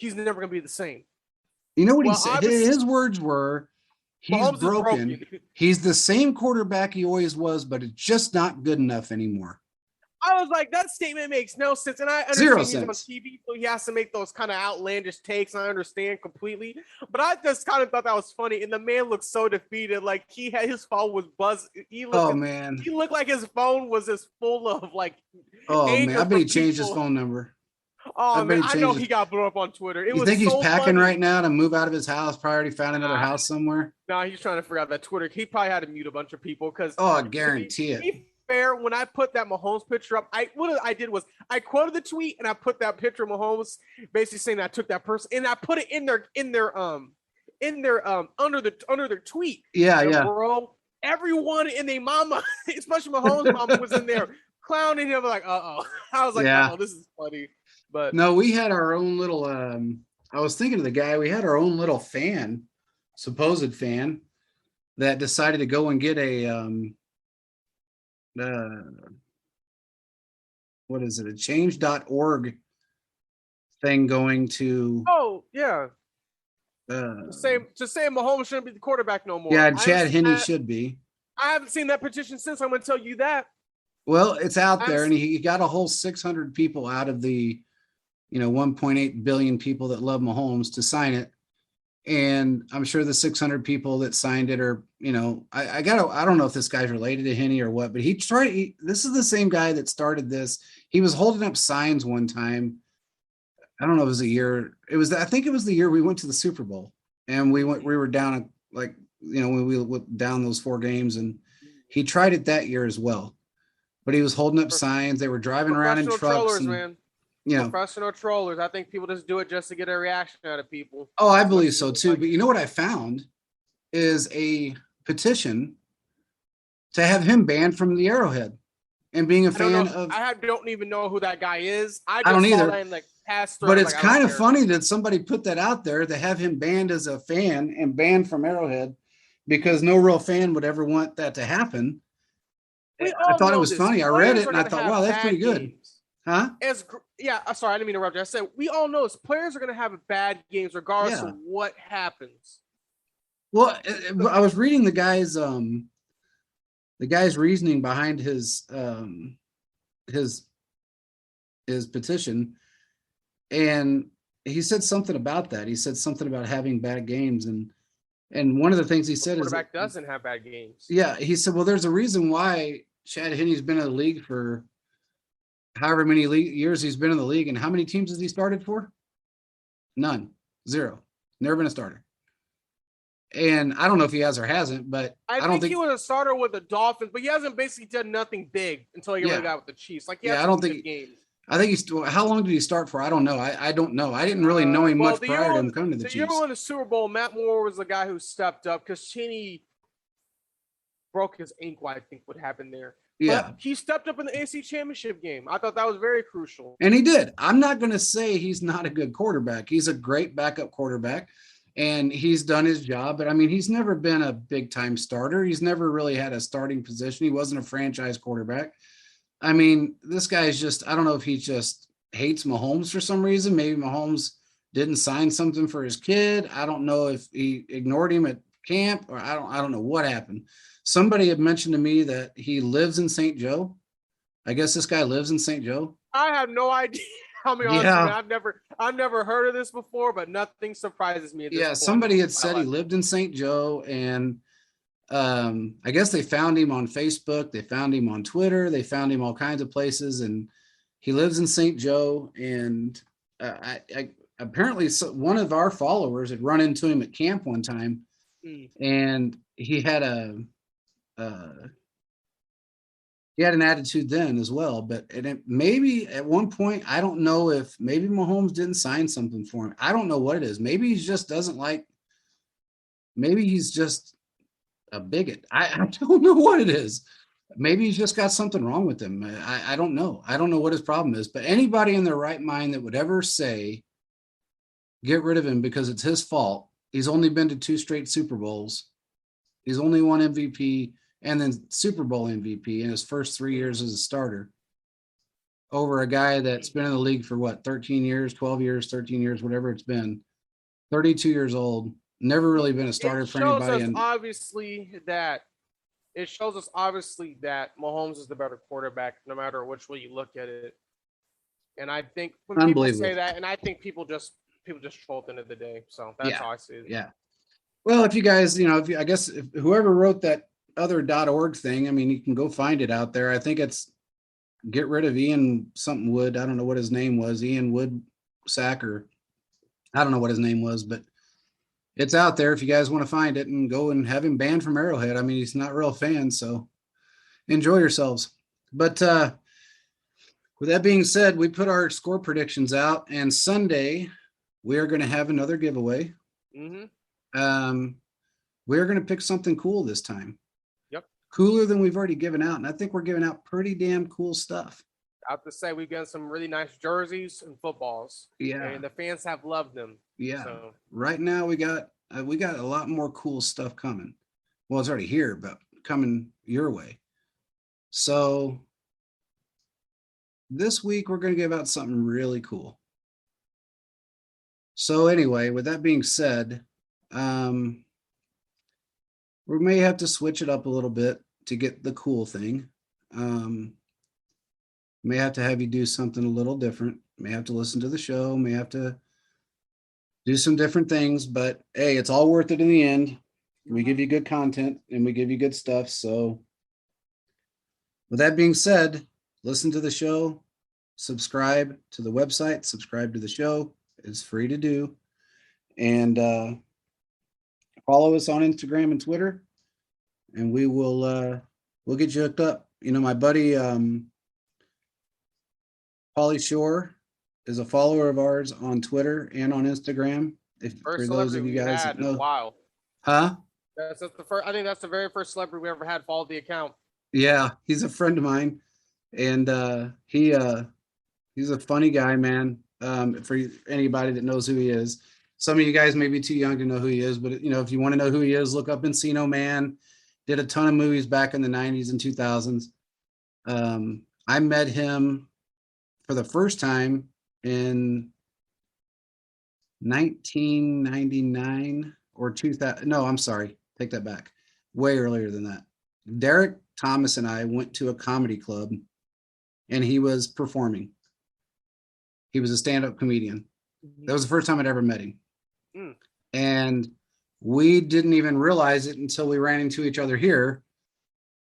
he's never going to be the same. You know what he said? His words were, he's Mahomes broken. He's the same quarterback he always was, but it's just not good enough anymore. I was like, that statement makes no sense. And I understand he's on TV, so he has to make those kind of outlandish takes. And I understand completely. But I just kind of thought that was funny. And the man looked so defeated. Like his phone was buzzed. He looked like his phone was just full of like. Oh man, I bet he changed his phone number. Oh man, I know he got blown up on Twitter. You think he's packing right now to move out of his house? Probably already found another house somewhere. No, he's trying to figure out that Twitter. He probably had to mute a bunch of people because. Oh, I guarantee it. Fair, when I put that Mahomes picture up, what I did was I quoted the tweet and I put that picture of Mahomes, basically saying I took that person and I put it in their under their tweet. Yeah, yeah. Bro, everyone in their mama, especially Mahomes' mama, was in there clowning him like, I was like, oh, this is funny. But no, we had our own little. I was thinking of the guy. We had our own little fan, supposed fan, that decided to go and get a what is it, a change.org thing going to to say Mahomes shouldn't be the quarterback no more. Yeah, Chad Henne should be. I haven't seen that petition since. I'm going to tell you that. Well, it's out there, and he got a whole 600 people out of the 1.8 billion people that love Mahomes to sign it. And I'm sure the 600 people that signed it are, I don't know if this guy's related to Henne or what, but this is the same guy that started this. He was holding up signs one time. I don't know if it was a year. I think it was the year we went to the Super Bowl, and we were down when we went down those 4 games, and he tried it that year as well, but he was holding up signs. They were driving around in trucks. Trollers, man. Professional trollers. I think people just do it just to get a reaction out of people. Oh, I believe so too. But you know what I found is a petition to have him banned from the Arrowhead and being a fan of. I don't even know who that guy is. I don't either. But it's kind of funny that somebody put that out there to have him banned as a fan and banned from Arrowhead, because no real fan would ever want that to happen. I thought it was funny. I read it and I thought, wow, that's pretty good. Huh? Sorry, I didn't mean to interrupt you. I said we all know players are going to have bad games regardless of what happens. Well, I was reading the guy's reasoning behind his petition, and he said something about that. He said something about having bad games, and one of the things he said is quarterback doesn't have bad games. Yeah, he said, well, there's a reason why Chad Henne's been in the league for however many years he's been in the league, and how many teams has he started for? None. 0. Never been a starter. And I don't know if he has or hasn't, but I don't think he was a starter with the Dolphins, but he hasn't basically done nothing big until he really got with the Chiefs. Like, I don't think games. I think how long did he start for? I don't know. I don't know. I didn't really know him much prior to him coming to the Chiefs. The year in the Super Bowl, Matt Moore was the guy who stepped up because Cheney broke his ankle, I think, what happened there. Yeah. But he stepped up in the AFC Championship game. I thought that was very crucial. And he did. I'm not going to say he's not a good quarterback. He's a great backup quarterback, and he's done his job. But, I mean, he's never been a big-time starter. He's never really had a starting position. He wasn't a franchise quarterback. I mean, this guy's just – I don't know if he just hates Mahomes for some reason. Maybe Mahomes didn't sign something for his kid. I don't know if he ignored him at camp, or I don't know what happened. Somebody had mentioned to me that he lives in St. Joe. I guess this guy lives in St. Joe. I have no idea. I'll be honest with you, I've never heard of this before, but nothing surprises me at this point. Somebody had said he lived in St. Joe, and I guess they found him on Facebook, they found him on Twitter, they found him all kinds of places, and he lives in St. Joe. And apparently one of our followers had run into him at camp one time, and he had an attitude then as well. But maybe at one point, I don't know if maybe Mahomes didn't sign something for him. I don't know what it is. Maybe he just doesn't like. Maybe he's just a bigot. I don't know what it is. Maybe he's just got something wrong with him. I don't know. I don't know what his problem is. But anybody in their right mind that would ever say, get rid of him because it's his fault. He's only been to 2 straight Super Bowls. He's only won MVP and then Super Bowl MVP in his first 3 years as a starter. over a guy that's been in the league for what, 13 years, 12 years, 13 years, whatever it's been, 32 years old, never really been a starter for anybody. And it shows us obviously that Mahomes is the better quarterback, no matter which way you look at it. And I think when people say that, and I think people just troll at the end of the day. So that's how I see it. Yeah. Well, if you guys, I guess if whoever wrote that other .org thing, I mean, you can go find it out there. I think it's get rid of Ian something Wood. I don't know what his name was. Ian Wood Sacker. I don't know what his name was, but it's out there if you guys want to find it and go and have him banned from Arrowhead. I mean, he's not a real fan, so enjoy yourselves. But with that being said, we put our score predictions out, and Sunday we are going to have another giveaway. We're going to pick something cool this time. Yep. Cooler than we've already given out, and I think we're giving out pretty damn cool stuff. I have to say, we've got some really nice jerseys and footballs. Yeah. And the fans have loved them. Yeah. So. Right now we got a lot more cool stuff coming. Well, it's already here, but coming your way. So this week we're going to give out something really cool. So anyway, with that being said, we may have to switch it up a little bit to get the cool thing. May have to have you do something a little different. May have to listen to the show. May have to do some different things. But hey, it's all worth it in the end. We give you good content and we give you good stuff. So with that being said, listen to the show, subscribe to the website, subscribe to the show. It's free to do. And follow us on Instagram and Twitter. And we will we'll get you hooked up. My buddy Pauly Shore is a follower of ours on Twitter and on Instagram. For those of you guys that know. Wow. Huh? That's the first. I think that's the very first celebrity we ever had follow the account. Yeah, he's a friend of mine, and he's a funny guy, man. For anybody that knows who he is, some of you guys may be too young to know who he is, but if you want to know who he is, look up Encino Man. Did a ton of movies back in the 90s and 2000s. I met him for the first time in 1999 or 2000. No, I'm sorry. Take that back. Way earlier than that. Derek Thomas and I went to a comedy club and he was performing. He was a stand-up comedian. That was the first time I'd ever met him. And we didn't even realize it until we ran into each other here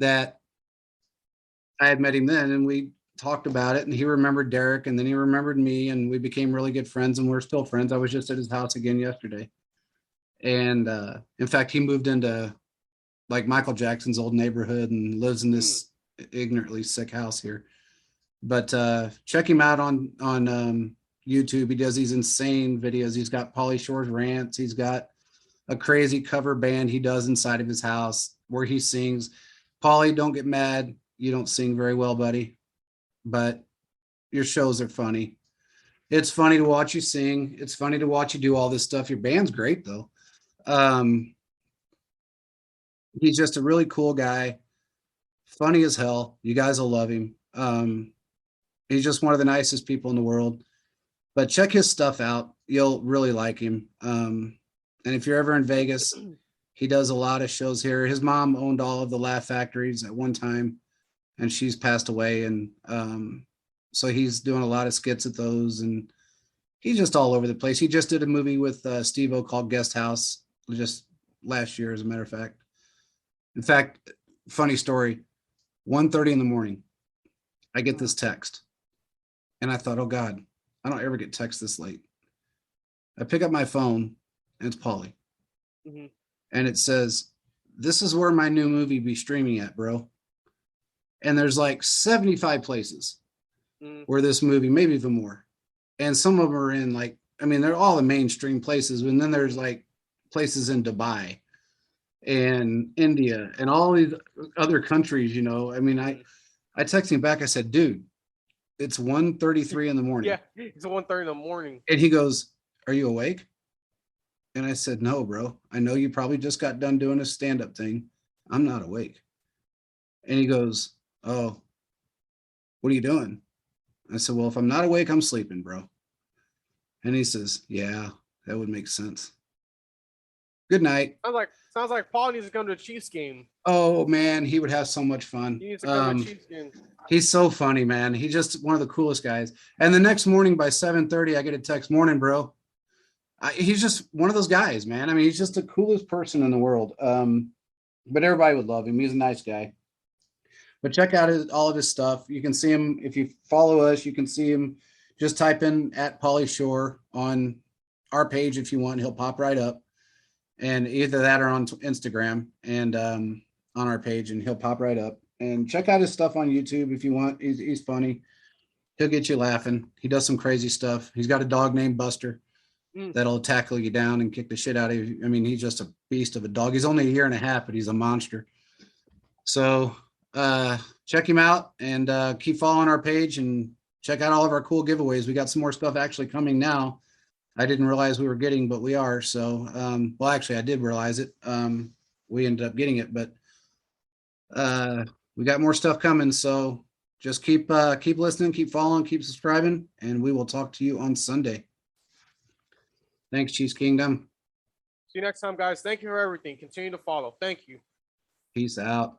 that I had met him then, and we talked about it, and he remembered Derek, and then he remembered me, and we became really good friends, and we're still friends. I was just at his house again yesterday. And in fact, he moved into like Michael Jackson's old neighborhood and lives in this ignorantly sick house here. But check him out on YouTube. He does these insane videos. He's got Pauly Shore's rants. He's got a crazy cover band he does inside of his house where he sings. Pauly, don't get mad. You don't sing very well, buddy, but your shows are funny. It's funny to watch you sing. It's funny to watch you do all this stuff. Your band's great though. He's just a really cool guy. Funny as hell. You guys will love him. He's just one of the nicest people in the world. But check his stuff out. You'll really like him. And if you're ever in Vegas, he does a lot of shows here. His mom owned all of the Laugh Factories at one time, and she's passed away. And so he's doing a lot of skits at those, and he's just all over the place. He just did a movie with Steve-O called Guest House just last year, as a matter of fact. In fact, funny story, 1:30 in the morning, I get this text, and I thought, oh God, I don't ever get texts this late. I pick up my phone, and it's Pauly. And it says, this is where my new movie be streaming at, bro. And there's like 75 places where this movie, maybe even more. And some of them are in like, I mean, they're all the mainstream places. And then there's like places in Dubai and India and all these other countries, I mean, I texted him back. I said, dude, it's 1:33 in the morning. Yeah, it's 1:30 in the morning. And he goes, are you awake? And I said, no, bro. I know you probably just got done doing a stand-up thing. I'm not awake. And he goes, oh, what are you doing? I said, well, if I'm not awake, I'm sleeping, bro. And he says, yeah, that would make sense. Good night. Sounds like Paul needs to come to a Chiefs game. Oh man, he would have so much fun. He needs to come to a Chiefs game. He's so funny, man. He's just one of the coolest guys. And the next morning by 7:30, I get a text, morning, bro. He's just one of those guys, man. I mean, he's just the coolest person in the world. But everybody would love him. He's a nice guy. But check out all of his stuff. You can see him if you follow us. You can see him. Just type in @PollyShore on our page if you want. He'll pop right up, and either that or on Instagram and on our page, and he'll pop right up. And check out his stuff on YouTube if you want. He's funny. He'll get you laughing. He does some crazy stuff. He's got a dog named Buster that'll tackle you down and kick the shit out of you. I mean, he's just a beast of a dog. He's only 1.5 years, but he's a monster. So check him out and keep following our page and check out all of our cool giveaways. We got some more stuff actually coming now. I didn't realize we were getting, but we are. So, well, actually I did realize it. We ended up getting it, but we got more stuff coming. So just keep listening, keep following, keep subscribing, and we will talk to you on Sunday. Thanks, Chiefs Kingdom. See you next time, guys. Thank you for everything. Continue to follow. Thank you. Peace out.